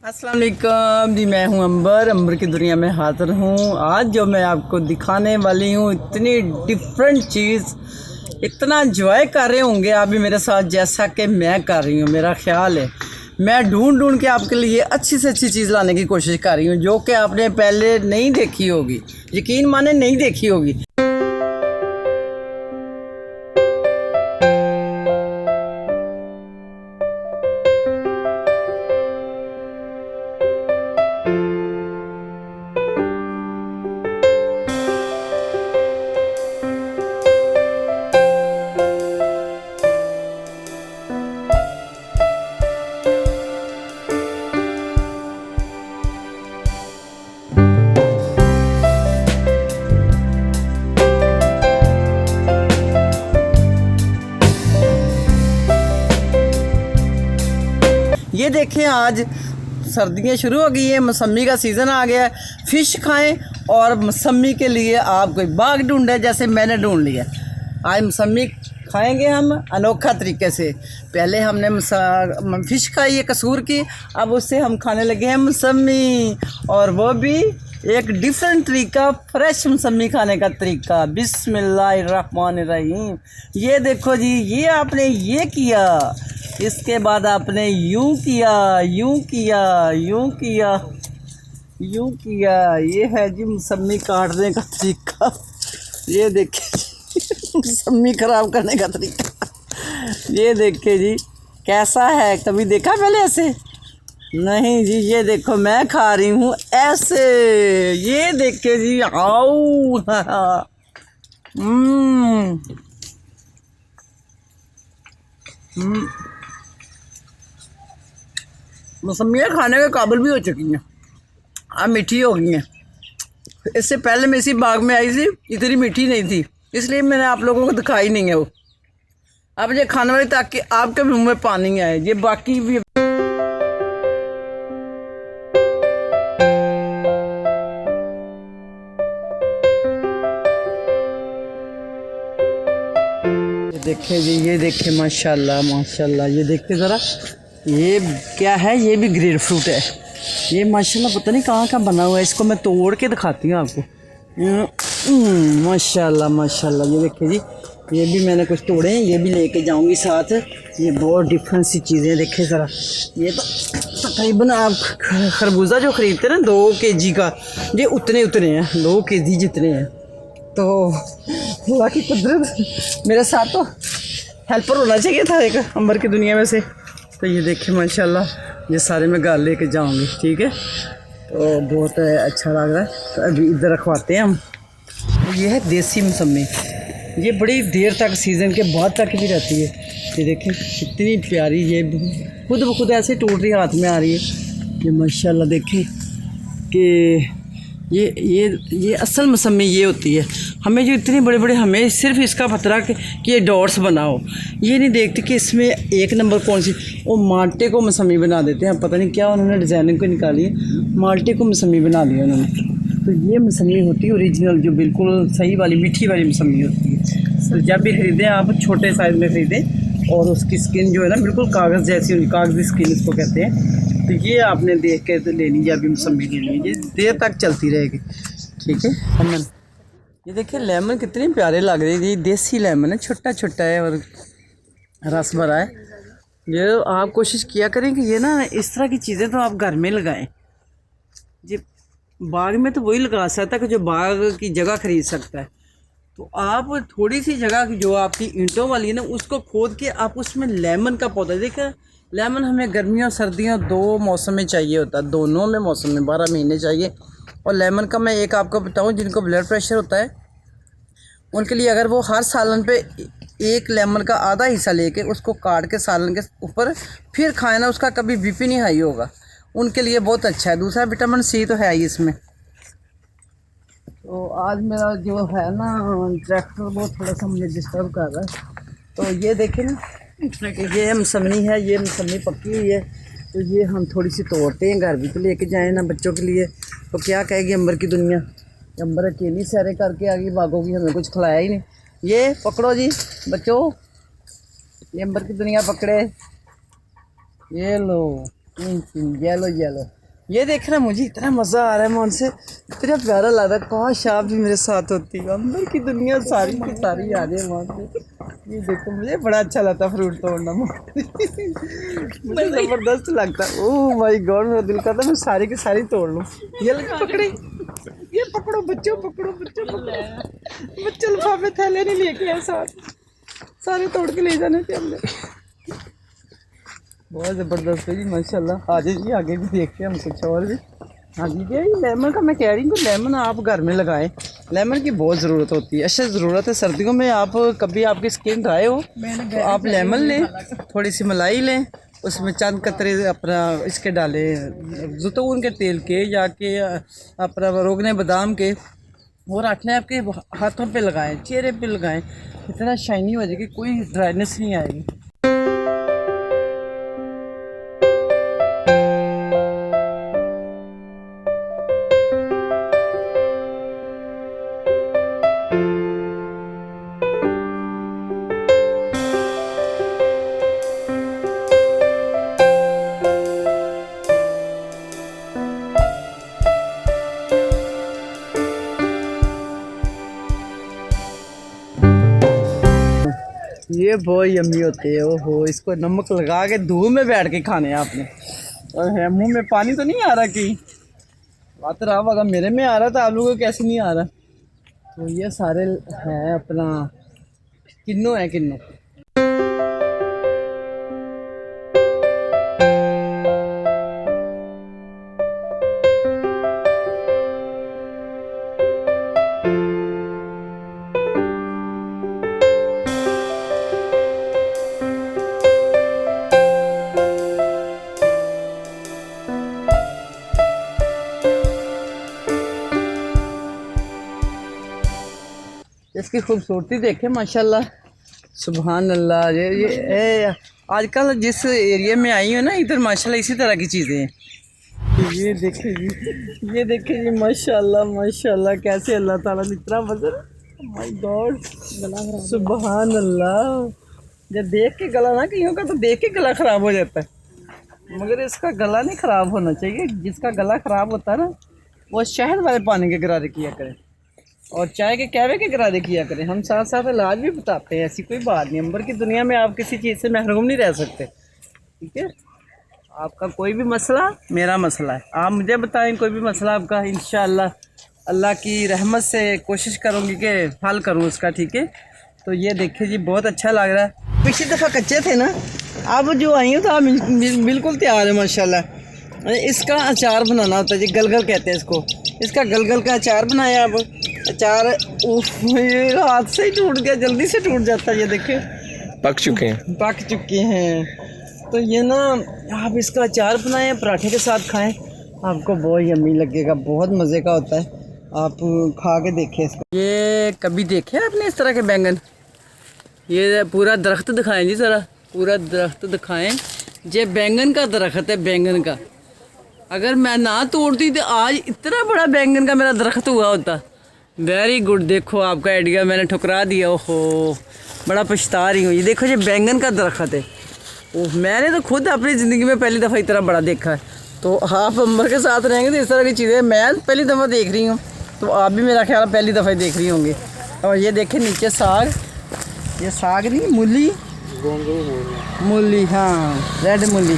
अस्सलाम वालेकुम जी। मैं हूं अंबर की दुनिया में हाज़िर हूं। आज जो मैं आपको दिखाने वाली हूं इतनी डिफरेंट चीज़, इतना इंजॉय कर रहे होंगे आप भी मेरे साथ जैसा कि मैं कर रही हूं। मेरा ख्याल है मैं ढूंढ के आपके लिए अच्छी से अच्छी चीज़ लाने की कोशिश कर रही हूं जो कि आपने पहले नहीं देखी होगी, यकीन माने नहीं देखी होगी। ये देखें, आज सर्दियाँ शुरू हो गई है, मौसमी का सीज़न आ गया है। फ़िश खाएं और मौसमी के लिए आप कोई बाग ढूंढे जैसे मैंने ढूंढ लिया। आज मौसमी खाएंगे हम अनोखा तरीके से। पहले हमने फ़िश खाई है कसूर की, अब उससे हम खाने लगे हैं मौसमी, और वो भी एक डिफरेंट तरीका, फ्रेश मौसमी खाने का तरीका। बिस्मिल्लाहिर्रहमानिर्रहीम। ये देखो जी, ये आपने ये किया, इसके बाद आपने यूं किया, यूं किया, यूं किया, यूं किया। ये है जी मौसमी काटने का तरीका। ये देखिए मौसमी ख़राब करने का तरीका। ये देखिए जी कैसा है, कभी देखा पहले ऐसे? नहीं जी। ये देखो मैं खा रही हूँ ऐसे। ये देखिए जी, आओ मौसमियाँ खाने के काबिल भी हो चुकी हैं, अब मीठी हो गई हैं। इससे पहले मैं इसी बाग में आई थी, इतनी मीठी नहीं थी, इसलिए मैंने आप लोगों को दिखाई नहीं है वो। अब ये खाने वाली ताकि आपके मुंह में पानी आए। ये बाकी भी देखे जी, ये देखे माशाल्लाह माशाल्लाह। ये देखते ज़रा, ये क्या है? ये भी ग्रेप फ्रूट है। ये माशाल्लाह पता नहीं कहाँ का बना हुआ है। इसको मैं तोड़ के दिखाती हूँ आपको। माशाल्लाह माशाल्लाह। ये देखिए जी, ये भी मैंने कुछ तोड़े हैं, ये भी लेके जाऊंगी साथ। ये बहुत डिफरेंट सी चीज़ें देखे ज़रा। ये तो तकरीबन आप खरबूजा जो ख़रीदते हैं ना 2 kg का, ये उतने हैं, 2 kg जितने हैं। तो बाकी कुदरत मेरे साथ तो हेल्पर होना चाहिए था एक अंबर की दुनिया में से। तो ये देखिए माशाल्लाह, ये सारे मैं घर लेके जाऊंगी, ठीक है? तो बहुत अच्छा लग रहा है। तो अभी इधर रखवाते हैं हम। ये है देसी मौसमी, ये बड़ी देर तक, सीज़न के बाद तक भी रहती है। ये देखें कितनी प्यारी, ये खुद ब खुद ऐसे टूट रही, हाथ में आ रही है। ये माशाल्लाह देखें कि ये असल मौसमी ये होती है। हमें जो इतनी बड़े बड़े, हमें सिर्फ इसका खतरा कि ये डॉट्स बनाओ, ये नहीं देखते कि इसमें एक नंबर कौन सी। वो माल्टे को मौसमी बना देते हैं, पता नहीं क्या उन्होंने डिज़ाइनिंग को निकाली है, माल्टे को मौसमी बना लिया उन्होंने। तो ये मौसमी होती है ओरिजिनल, जो बिल्कुल सही वाली मीठी वाली मौसमी होती है। तो जब भी ख़रीदें आप छोटे साइज़ में ख़रीदें, और उसकी स्किन जो है ना बिल्कुल कागज़ जैसी होगी, कागज़ी स्किन इसको कहते हैं। तो ये आपने देख के तो लेनी है, अभी मौसमी लेनी है, ये देर तक चलती रहेगी, ठीक है? अमन, ये देखिए लेमन कितने प्यारे लग रहे हैं। ये देसी लेमन है, छोटा छोटा है और रस भरा है। ये आप कोशिश किया करें कि ये ना इस तरह की चीज़ें तो आप घर में लगाएं। ये बाग में तो वही लगा सकता है कि जो बाग की जगह ख़रीद सकता है। तो आप थोड़ी सी जगह की जो आपकी ईंटों वाली है ना, उसको खोद के आप उसमें लेमन का पौधा, देखिए लेमन हमें गर्मियों सर्दियों 2 मौसम में चाहिए होता है, दोनों में मौसम में 12 महीने चाहिए। और लेमन का मैं एक आपको बताऊं, जिनको ब्लड प्रेशर होता है उनके लिए, अगर वो हर सालन पे एक लेमन का आधा हिस्सा लेके उसको काट के सालन के ऊपर फिर खाए ना, उसका कभी बीपी नहीं हाई होगा, उनके लिए बहुत अच्छा है। दूसरा विटामिन सी तो है ही इसमें। तो आज मेरा जो है ना ट्रैक्टर वो थोड़ा सा मुझे डिस्टर्ब कर रहा है। तो ये देखें ना, ये मौसमी है, ये मौसमी पकी हुई है। तो ये हम थोड़ी सी तोड़ते हैं, घर भी तो लेके जाएँ ना बच्चों के लिए। तो क्या कहेगी अंबर की दुनिया, अंबर अकेली सैरे करके आ गई, भागोगी, हमें कुछ खिलाया ही नहीं। ये पकड़ो जी बच्चों, ये अंबर की दुनिया पकड़े, ये लो, येलो येलो। ये देखना मुझे इतना मज़ा आ रहा है, मैं उनसे इतना प्यारा लग रहा है। काश आप भी मेरे साथ होती, अंदर की दुनिया सारी की सारी आ रही है वहाँ से। ये देखो मुझे बड़ा अच्छा लगता है फ्रूट तोड़ना, मुझे ज़बरदस्त लगता है। ओह माय गॉड, मेरा दिल करता है मैं सारी की सारी तोड़ लूँ। ये लगे पकड़े, ये पकड़ो बच्चों, पकड़ो बच्चों, पकड़ो बच्चे, लिफाफे थैले नहीं लेके आए साथ, सारे तोड़ के ले जाने थे हमने। बहुत ज़बरदस्त है जी माशाल्लाह। आ जाइए आगे भी देखते हैं हम कुछ और भी। हाँ जी, ये लेमन का मैं कह रही हूँ, लेमन आप घर में लगाएं, लेमन की बहुत ज़रूरत होती है। अच्छा ज़रूरत है सर्दियों में, आप कभी आपकी स्किन ड्राई हो तो आप लेमन लें, थोड़ी सी मलाई लें, उसमें चंद कतरे अपना इसके डालें, ज़ैतून के तेल के या के अपना रोगने बादाम के, और रखने आपके हाथों पे लगाएं, चेहरे पे लगाएं, इतना शाइनी हो जाएगी, कोई ड्राइनेस नहीं आएगी। ये बहुत यम्मी होते हैं। ओहो, इसको नमक लगा के धूप में बैठ के खाने हैं आपने। और है मुंह में पानी तो नहीं आ रहा कि बात रहा होगा, मेरे में आ रहा था, आप लोगों को कैसे नहीं आ रहा। तो ये सारे हैं अपना किन्नो है, किन्नो। इसकी खूबसूरती देखे माशाल्लाह, सुभान अल्लाह। ये आजकल जिस एरिया में आई हो ना, इधर माशाल्लाह इसी तरह की चीज़ें हैं। ये देखे जी, ये देखे जी माशाल्लाह माशाल्लाह, कैसे अल्लाह ताला ने इतना वज़न, माय गॉड, सुभान अल्लाह। जब देख के गला ना कहीं का, तो देख के गला ख़राब हो जाता है, मगर इसका गला नहीं ख़राब होना चाहिए। जिसका गला ख़राब होता है ना, वो शहद वाले पानी के गरारे किया करें और चाय के कहवे के गरारे किया करें। हम साथ साथ इलाज भी बताते हैं, ऐसी कोई बात नहीं। अंबर की दुनिया में आप किसी चीज़ से महरूम नहीं रह सकते, ठीक है। आपका कोई भी मसला मेरा मसला है, आप मुझे बताएं कोई भी मसला आपका, इंशाअल्लाह अल्लाह की रहमत से कोशिश करूँगी कि हल करूँ उसका, ठीक है। तो ये देखिए जी, बहुत अच्छा लग रहा है। पिछली दफ़ा कच्चे थे ना, अब जो आई हो तो आप बिल्कुल तैयार है माशाल्लाह। इसका अचार बनाना होता है जी, गलगल कहते हैं इसको। इसका गलगल का अचार बनाया। अब अचार ये हाथ से ही टूट गया, जल्दी से टूट जाता है। ये देखे पक चुके हैं, पक चुके हैं। तो ये ना आप इसका अचार बनाएं, पराठे के साथ खाएं, आपको बहुत यम्मी लगेगा, बहुत मज़े का होता है। आप खा के देखें इसको। ये कभी देखे आपने इस तरह के बैंगन? ये पूरा दरख्त दिखाएं जी, ज़रा पूरा दरख्त दिखाएं। ये बैंगन का दरख्त है, बैंगन का। अगर मैं ना तोड़ती तो आज इतना बड़ा बैंगन का मेरा दरख्त हुआ होता। वेरी गुड, देखो आपका आइडिया मैंने ठुकरा दिया। ओहो, बड़ा पछता रही हूँ। ये देखो, ये बैंगन का दरख्त है। ओह, मैंने तो खुद अपनी ज़िंदगी में पहली दफ़ा इतना बड़ा देखा है। तो आप अंबर के साथ रहेंगे तो इस तरह की चीज़ें मैं पहली दफ़ा देख रही हूँ, तो आप भी मेरा ख्याल पहली दफ़ा देख रही होंगी। और ये देखें नीचे साग, ये साग नहीं, मूली, मूली, हाँ, रेड मूली।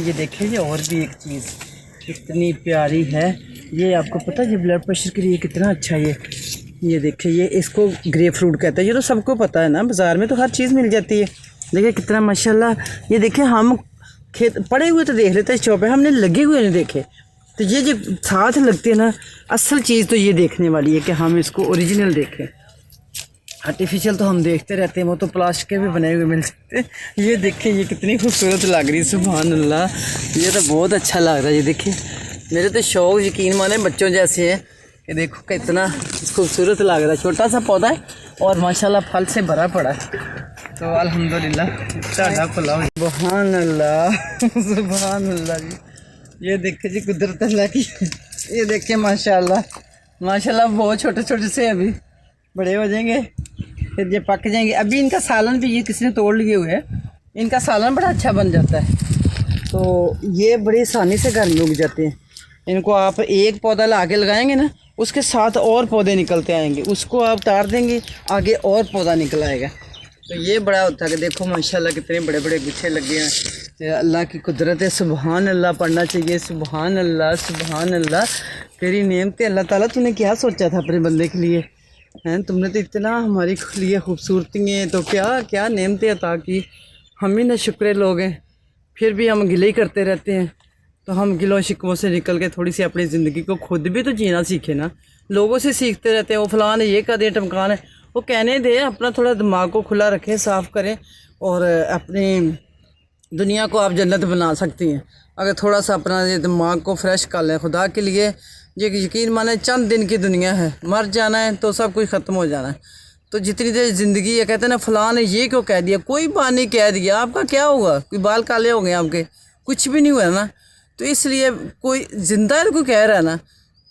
ये देखेंगे और भी एक चीज़ कितनी प्यारी है। ये आपको पता है ये ब्लड प्रेशर के लिए कितना अच्छा है। ये देखिए, ये इसको ग्रेप फ्रूट कहते हैं। ये तो सबको पता है ना, बाज़ार में तो हर चीज़ मिल जाती है। देखिए कितना माशाल्लाह। ये देखिए, हम खेत पड़े हुए तो देख लेते हैं चौपे, हमने लगे हुए नहीं देखे। तो ये जो साथ लगते हैं ना, असल चीज़ तो ये देखने वाली है कि हम इसको ओरिजिनल देखें। आर्टिफिशियल तो हम देखते रहते हैं, वो तो प्लास्टिक के भी बने हुए मिल सकते हैं। ये देखिए ये कितनी खूबसूरत लग रही है, सुभान अल्लाह, ये तो बहुत अच्छा लग रहा है। ये देखिए मेरे तो शौक यकीन माने बच्चों जैसे हैं कि देखो कितना खूबसूरत लग रहा है। छोटा सा पौधा है और माशाल्लाह फल से भरा पड़ा है। तो अल्हम्दुलिल्लाह साढ़ा खुला सुभान अल्लाह सुभान अल्लाह जी। ये देखिए जी कुदरत अल्लाह की, ये देखिए माशाल्लाह माशाल्लाह बहुत छोटे छोटे से अभी बड़े हो जाएंगे, फिर ये पक जाएंगे। अभी इनका सालन भी ये किसी ने तोड़ लिए हुए है, इनका सालन बड़ा अच्छा बन जाता है। तो ये बड़ी आसानी से घर में उग जाते हैं। इनको आप एक पौधा ला के लगाएंगे ना, उसके साथ और पौधे निकलते आएंगे, उसको आप तार देंगे आगे और पौधा निकल आएगा। तो ये बड़ा होता है कि देखो माशाल्लाह कितने बड़े बड़े गुच्छे लगे हैं। अल्लाह की कुदरत है, सुभान अल्लाह पढ़ना चाहिए। सुभान अल्लाह सुभान अल्लाह, तेरी नेमतें अल्लाह ताला, तूने क्या सोचा था अपने बंदे के लिए हैं? तुमने तो इतना हमारे लिए खूबसूरती है, तो क्या क्या नेमतें अता की। हम ही ना शुक्र लोग हैं, फिर भी हम गिले ही करते रहते हैं। तो हम गिलों शिकवों से निकल के थोड़ी सी अपनी ज़िंदगी को खुद भी तो जीना सीखे ना। लोगों से सीखते रहते हैं, वो फलान ये कर दे टमकान है, वो कहने दे, अपना थोड़ा दिमाग को खुला रखें, साफ़ करें और अपनी दुनिया को आप जन्नत बना सकती हैं अगर थोड़ा सा अपना ये दिमाग को फ्रेश कर लें। खुदा के लिए ये यकीन माने चंद दिन की दुनिया है, मर जाना है तो सब कुछ ख़त्म हो जाना है। तो जितनी देर ज़िंदगी है, कहते हैं ना फलां ने ये क्यों कह दिया, कोई बात नहीं कह दिया, आपका क्या होगा, कोई बाल काले हो गए आपके, कुछ भी नहीं हुआ ना। तो इसलिए कोई ज़िंदा है कोई कह रहा है ना,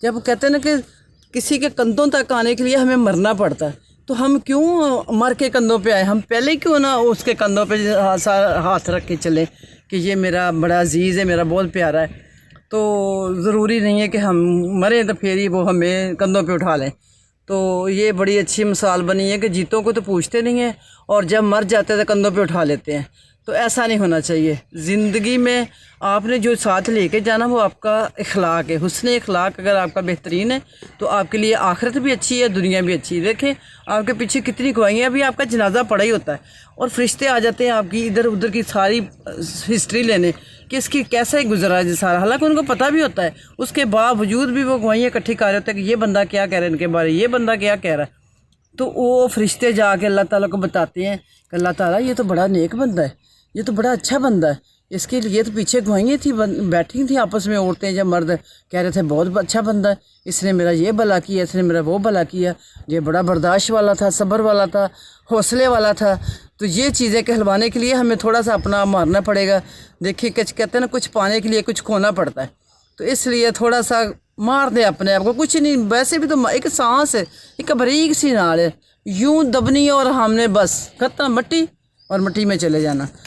जब कहते हैं ना कि किसी के कंधों तक आने के लिए हमें मरना पड़ता है, तो हम क्यों मर के कंधों पे आए, हम पहले क्यों ना उसके कंधों पे हाथ रख के चले कि ये मेरा बड़ा अजीज़ है, मेरा बहुत प्यारा है। तो ज़रूरी नहीं है कि हम मरें तो फिर ही वो हमें कंधों पे उठा लें। तो ये बड़ी अच्छी मिसाल बनी है कि जीतों को तो पूछते नहीं हैं और जब मर जाते हैं तो कंधों पे उठा लेते हैं। तो ऐसा नहीं होना चाहिए। ज़िंदगी में आपने जो साथ लेके जाना वो आपका इखलाक है। हुस्न इखलाक अगर आपका बेहतरीन है तो आपके लिए आखिरत भी अच्छी है, दुनिया भी अच्छी है। देखें आपके पीछे कितनी गवाहियाँ, अभी आपका जनाजा पड़ा ही होता है और फरिश्ते आ जाते हैं आपकी इधर उधर की सारी हिस्ट्री लेने कि इसकी कैसे गुजरा है सारा, हालांकि उनको पता भी होता है, उसके बावजूद भी वो गवाहियाँ इकट्ठी कर रहे होते हैं कि ये बंदा क्या कह रहा है इनके बारे, ये बंदा क्या कह रहा है। तो वो फरिश्ते जाके अल्लाह ताला को बताते हैं कि अल्लाह ताला ये तो बड़ा नेक बंदा है, ये तो बड़ा अच्छा बंदा है, इसके लिए तो पीछे गवाहियाँ थी, बैठी थी आपस में औरतें या मर्द, कह रहे थे बहुत अच्छा बंदा है, इसने मेरा ये भला किया, इसने मेरा वो भला किया, ये बड़ा बर्दाश्त वाला था, सब्र वाला था, हौसले वाला था। तो ये चीज़ें कहलवाने के लिए हमें थोड़ा सा अपना मारना पड़ेगा। देखिए कहते हैं ना कुछ पाने के लिए कुछ खोना पड़ता है, तो इसलिए थोड़ा सा मार दे अपने आप को। कुछ नहीं, वैसे भी तो एक सांस है, एक बारीक सी नाल है, यूं दबनी और हमने बस खत्म, मट्टी और मट्टी में चले जाना।